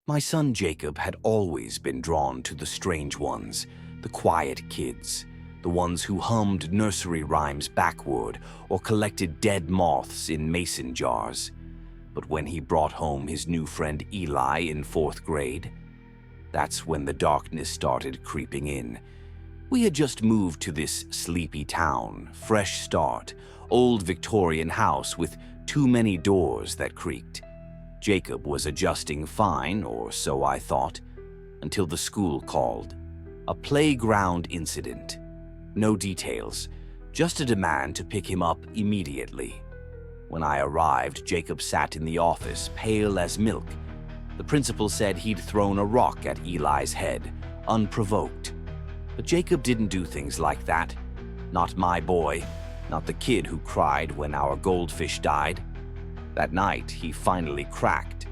My son Jacob had always been drawn to the strange ones, the quiet kids, the ones who hummed nursery rhymes backward or collected dead moths in mason jars. But when he brought home his new friend Eli in 4th grade, that's when the darkness started creeping in. We had just moved to this sleepy town, fresh start, old Victorian house with too many doors that creaked. Jacob was adjusting fine, or so I thought, until the school called. A playground incident. No details, just a demand to pick him up immediately. When I arrived, Jacob sat in the office, pale as milk. The principal said he'd thrown a rock at Eli's head, unprovoked. But Jacob didn't do things like that. Not my boy, not the kid who cried when our goldfish died. That night, he finally cracked.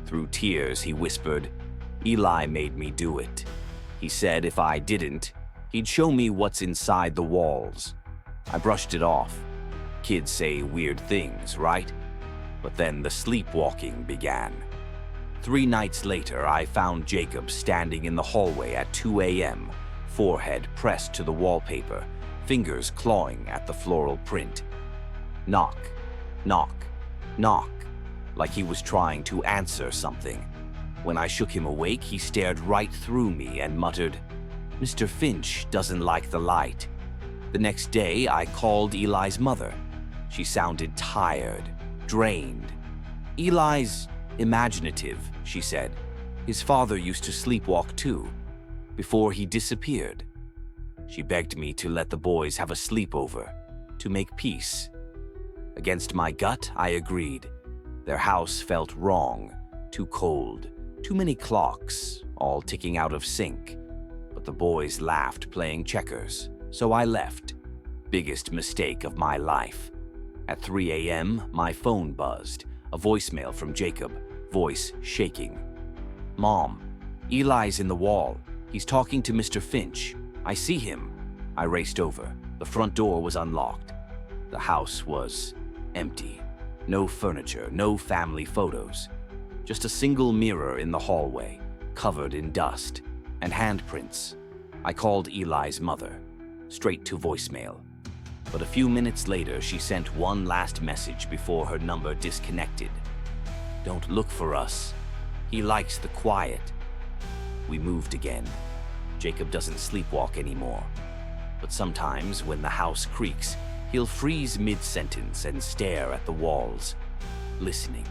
Through tears, he whispered, "Eli made me do it. He said if I didn't, he'd show me what's inside the walls." I brushed it off. Kids say weird things, right? But then the sleepwalking began. 3 nights later, I found Jacob standing in the hallway at 2 a.m., forehead pressed to the wallpaper, fingers clawing at the floral print. Knock, knock, knock, like he was trying to answer something. When I shook him awake, he stared right through me and muttered, "Mr. Finch doesn't like the light." The next day, I called Eli's mother. She sounded tired, drained. "Eli's imaginative," she said. "His father used to sleepwalk too, before he disappeared." She begged me to let the boys have a sleepover, to make peace. Against my gut, I agreed. Their house felt wrong, too cold, too many clocks, all ticking out of sync. But the boys laughed playing checkers, so I left. Biggest mistake of my life. At 3 a.m., my phone buzzed, a voicemail from Jacob, voice shaking. "Mom, Eli's in the wall. He's talking to Mr. Finch. I see him." I raced over. The front door was unlocked. The house was empty. No furniture, no family photos. Just a single mirror in the hallway, covered in dust, and handprints. I called Eli's mother, straight to voicemail. But a few minutes later, she sent one last message before her number disconnected. "Don't look for us. He likes the quiet." We moved again. Jacob doesn't sleepwalk anymore. But sometimes, when the house creaks, he'll freeze mid-sentence and stare at the walls, listening.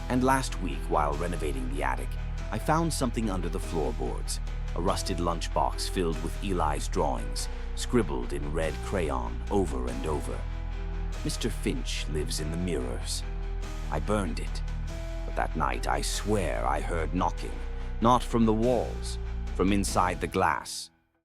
And last week, while renovating the attic, I found something under the floorboards, a rusted lunchbox filled with Eli's drawings, scribbled in red crayon over and over. "Mr. Finch lives in the mirrors." I burned it. But that night, I swear I heard knocking, not from the walls, from inside the glass.